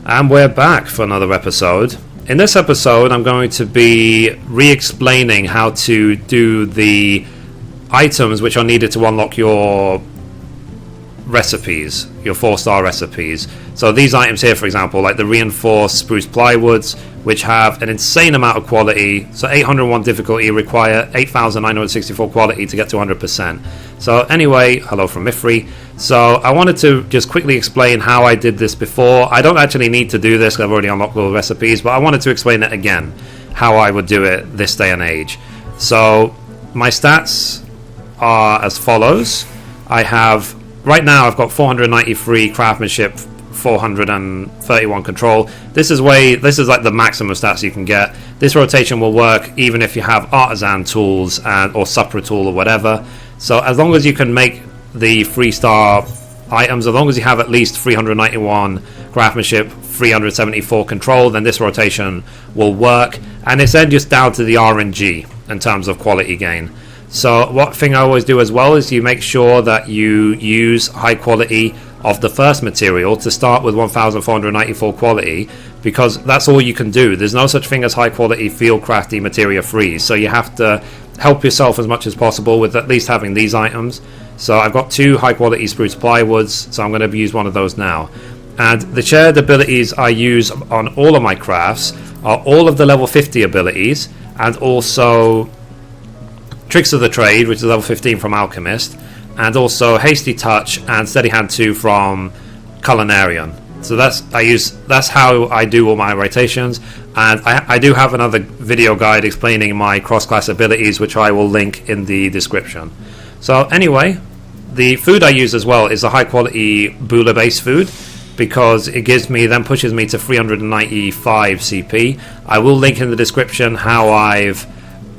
And we're back for another episode. In this episode, I'm going to be re-explaining how to do the items which are needed to unlock your recipes, your 4-star recipes. So these items here, for example, like the reinforced spruce plywoods, which have an insane amount of quality. So 801 difficulty, require 8,964 quality to get to 100%. So anyway, hello from Mithrie. So I wanted to just quickly explain how I did this before. I don't actually need to do this because I've already unlocked all the recipes, but I wanted to explain it again, how I would do it this day and age. So my stats are as follows. I have, right now I've got 493 craftsmanship, 431 control. This is like the maximum stats you can get. This rotation will work even if you have artisan tools or supra tool or whatever. So as long as you can make the 3-star items, as long as you have at least 391 craftsmanship, 374 control, then this rotation will work. And it's then just down to the RNG in terms of quality gain. So what thing I always do as well is you make sure that you use high quality of the first material to start with 1494 quality, because that's all you can do. There's no such thing as high quality field crafty materia freeze, so you have to help yourself as much as possible with at least having these items. So I've got 2 high quality spruce plywoods, so I'm going to use one of those now. And the shared abilities I use on all of my crafts are all of the level 50 abilities, and also Tricks of the Trade, which is level 15 from Alchemist, and also Hasty Touch and Steady Hand 2 from Culinarian. So that's how I do all my rotations. And I do have another video guide explaining my cross-class abilities, which I will link in the description. So anyway, the food I use as well is a high-quality Bula-based food, because it pushes me to 395 CP. I will link in the description how I've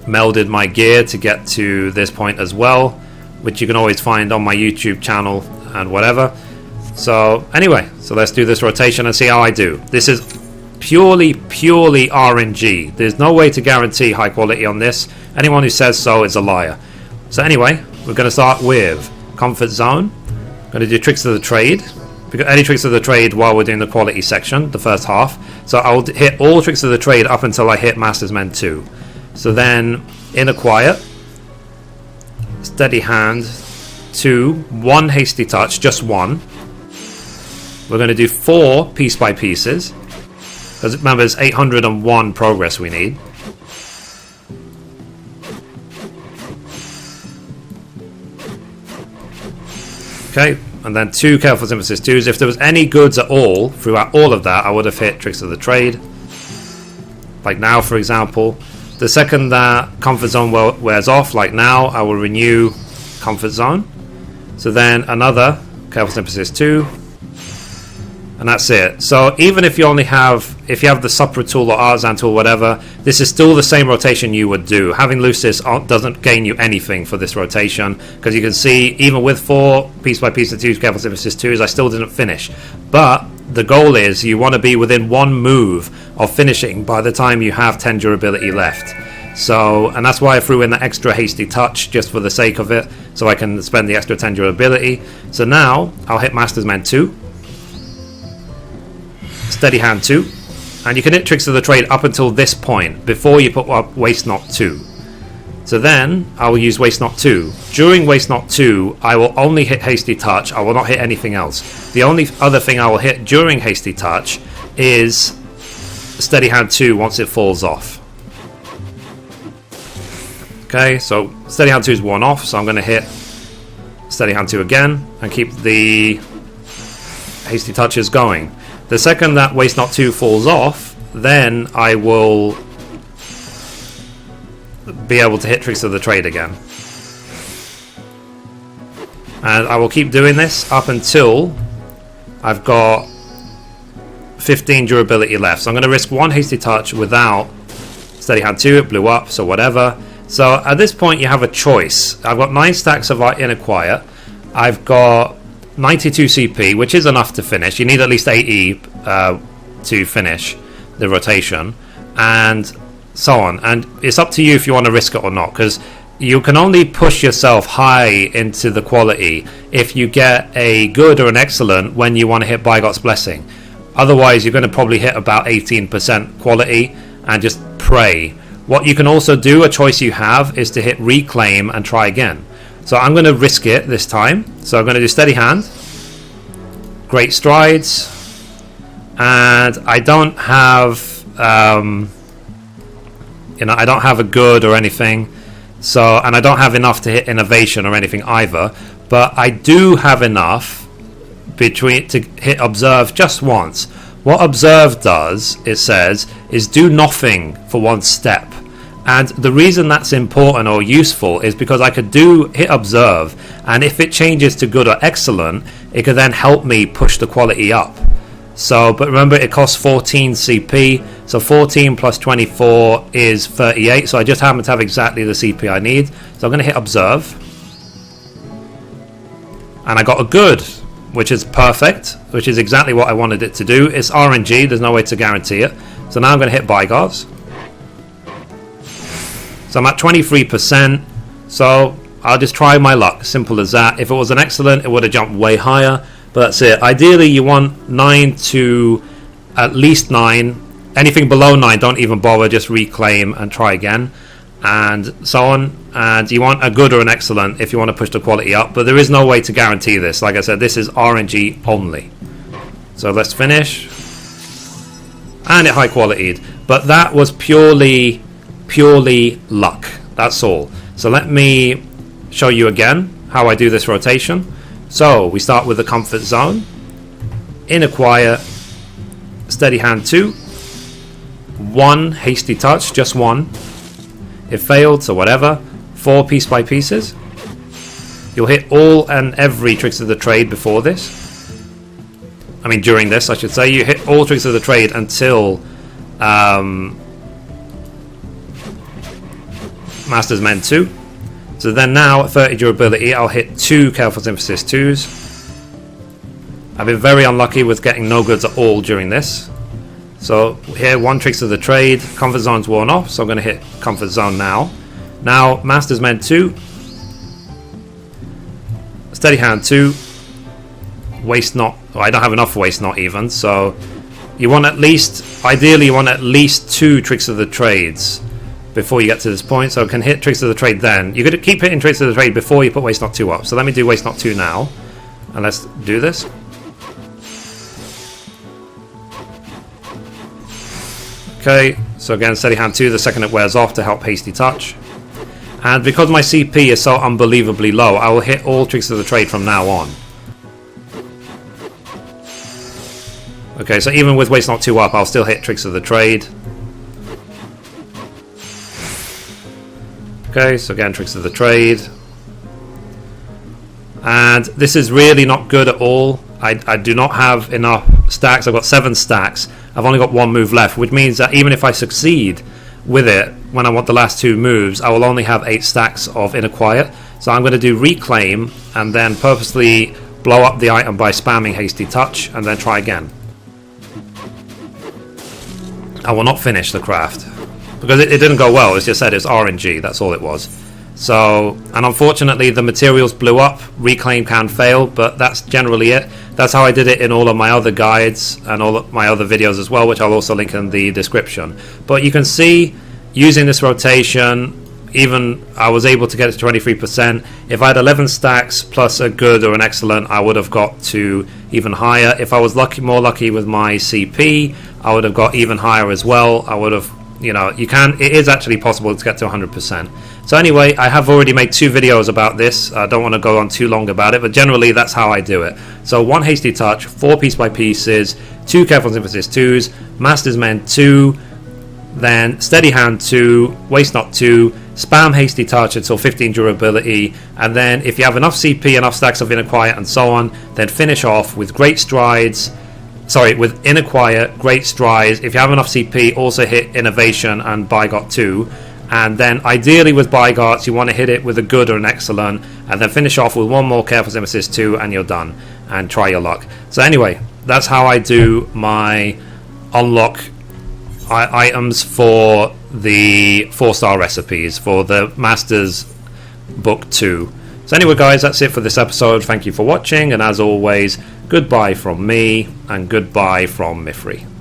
melded my gear to get to this point as well, which you can always find on my YouTube channel and whatever. So anyway, so let's do this rotation and see how I do. This is purely RNG. There's no way to guarantee high quality on this. Anyone who says so is a liar. So anyway, we're going to start with Comfort Zone. I'm going to do Tricks of the Trade, because any Tricks of the Trade while we're doing the quality section, the first half. So I'll hit all Tricks of the Trade up until I hit Master's Men 2. So then Inner Quiet, Steady Hand 2, 1 Hasty Touch, just 1. We're going to do 4 piece by pieces, because remember it's 801 progress we need. Okay, and then 2 Careful Synthesis 2s. If there was any goods at all throughout all of that, I would have hit Tricks of the Trade. Like now, for example. The second that Comfort Zone wears off, like now, I will renew Comfort Zone. So then another Careful Synthesis 2. And that's it. So even if you have the supra tool or artisan tool, whatever, this is still the same rotation you would do. Having Lucis doesn't gain you anything for this rotation, because you can see even with 4 piece by piece of 2 Careful Synthesis 2s, I still didn't finish. But the goal is you want to be within 1 move of finishing by the time you have 10 durability left. So, and that's why I threw in the extra Hasty Touch just for the sake of it, so I can spend the extra 10 durability. So now I'll hit Master's Men 2, Steady Hand 2, and you can hit Tricks of the Trade up until this point before you put up Waste Not 2. So then I will use Waste Not 2. During Waste Not 2, I will only hit Hasty Touch. I will not hit anything else. The only other thing I will hit during Hasty Touch is Steady Hand 2 once it falls off. Okay, so Steady Hand 2 is worn off, so I'm going to hit Steady Hand 2 again and keep the Hasty Touches going. The second that Waste Not 2 falls off, then I will be able to hit Tricks of the Trade again. And I will keep doing this up until I've got 15 durability left. So I'm going to risk 1 Hasty Touch without Steady Hand 2. It blew up, so whatever. So at this point you have a choice. I've got 9 stacks of Inner Quiet. I've got 92 CP, which is enough to finish. You need at least 80 to finish the rotation, and so on. And it's up to you if you want to risk it or not, because you can only push yourself high into the quality if you get a good or an excellent when you want to hit Bygot's Blessing. Otherwise, you're going to probably hit about 18% quality and just pray. What you can also do, a choice you have, is to hit reclaim and try again. So I'm going to risk it this time. So I'm going to do steady hand, great strides, and I don't have, I don't have a good or anything. So, and I don't have enough to hit innovation or anything either. But I do have enough to hit observe just once. What observe does, it says, is do nothing for one step. And the reason that's important or useful is because I could hit observe, and if it changes to good or excellent, it could then help me push the quality up. So, but remember, it costs 14 CP, so 14 plus 24 is 38, so I just happen to have exactly the CP I need. So I'm going to hit observe, and I got a good, which is perfect, which is exactly what I wanted it to do. It's RNG, there's no way to guarantee it. So now I'm going to hit Bygots. So I'm at 23%, so I'll just try my luck, simple as that. If it was an excellent, it would have jumped way higher, but that's it. Ideally, you want 9 to at least 9. Anything below 9, don't even bother, just reclaim and try again, and so on. And you want a good or an excellent if you want to push the quality up, but there is no way to guarantee this. Like I said, this is RNG only. So let's finish. And it high qualityed, but that was purely luck. That's all. So let me show you again how I do this rotation. So we start with the comfort zone, inner quiet, steady hand 2, 1 hasty touch, just 1. It failed, so whatever. 4 piece by pieces. You'll hit all and every tricks of the trade before this. I mean during this, I should say. You hit all tricks of the trade until Master's Men 2. So then now at 30 durability, I'll hit 2 Careful Synthesis 2s. I've been very unlucky with getting no goods at all during this. So here, 1 Tricks of the Trade, Comfort Zone's worn off, so I'm going to hit Comfort Zone now. Now, Master's Men 2, Steady Hand 2, Waste Not, I don't have enough Waste Not even, so you want at least, ideally you want at least 2 Tricks of the Trades before you get to this point, so I can hit Tricks of the Trade then. You're going to keep hitting Tricks of the Trade before you put Waste Not 2 up. So let me do Waste Not 2 now, and let's do this. Okay, so again, Steady Hand 2, the second it wears off to help Hasty Touch. And because my CP is so unbelievably low, I will hit all Tricks of the Trade from now on. Okay, so even with Waste Not 2 up, I'll still hit Tricks of the Trade. Okay, so again, Tricks of the Trade. And this is really not good at all. I do not have enough stacks. I've got 7 stacks. I've only got 1 move left, which means that even if I succeed with it when I want the last 2 moves, I will only have 8 stacks of Inner Quiet. So I'm going to do Reclaim and then purposely blow up the item by spamming Hasty Touch and then try again. I will not finish the craft because it didn't go well. It's just said it's RNG, that's all it was. So, and unfortunately the materials blew up. Reclaim can fail, but that's generally it. That's how I did it in all of my other guides and all of my other videos as well, which I'll also link in the description. But you can see, using this rotation, even I was able to get it to 23%. If I had 11 stacks plus a good or an excellent, I would have got to even higher. If I was more lucky with my CP, I would have got even higher as well. I would have, it is actually possible to get to 100%. So anyway, I have already made 2 videos about this. I don't want to go on too long about it, but generally that's how I do it. So 1 Hasty Touch, 4 piece by pieces, 2 Careful Synthesis 2s, Master's Men 2, then Steady Hand 2, Waste Not 2, spam Hasty Touch until 15 durability, and then if you have enough CP, enough stacks of Inner Quiet and so on, then finish off with Great Strides. With Inner Quiet, Great Strides. If you have enough CP, also hit Innovation and Bygot 2. And then ideally with Bygots, you want to hit it with a good or an excellent, and then finish off with 1 more Careful Synthesis 2 and you're done. And try your luck. So anyway, that's how I do my unlock items for the 4-star recipes for the Masters Book 2. So anyway guys, that's it for this episode. Thank you for watching, and as always, Goodbye from me, and goodbye from Mithrie.